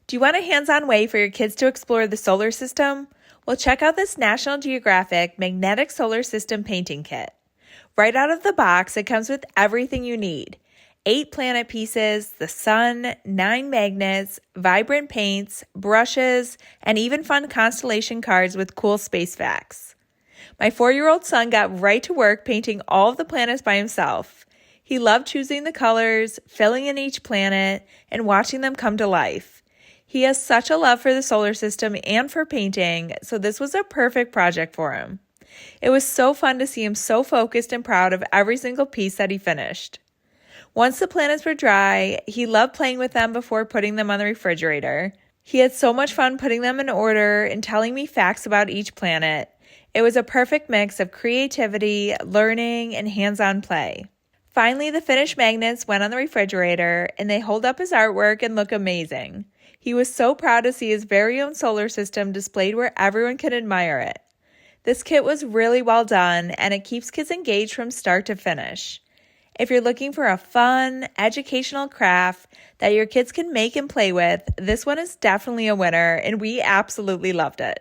Do you want a hands-on way for your kids to explore the solar system? Well, check out this National Geographic Magnetic Solar System Painting Kit. Right out of the box, it comes with everything you need. 8 planet pieces, the sun, 9 magnets, vibrant paints, brushes, and even fun constellation cards with cool space facts. My 4-year-old son got right to work painting all of the planets by himself. He loved choosing the colors, filling in each planet, and watching them come to life. He has such a love for the solar system and for painting, so this was a perfect project for him. It was so fun to see him so focused and proud of every single piece that he finished. Once the planets were dry, he loved playing with them before putting them on the refrigerator. He had so much fun putting them in order and telling me facts about each planet. It was a perfect mix of creativity, learning, and hands-on play. Finally, the finished magnets went on the refrigerator, and they hold up his artwork and look amazing. He was so proud to see his very own solar system displayed where everyone could admire it. This kit was really well done, and it keeps kids engaged from start to finish. If you're looking for a fun, educational craft that your kids can make and play with, this one is definitely a winner, and we absolutely loved it.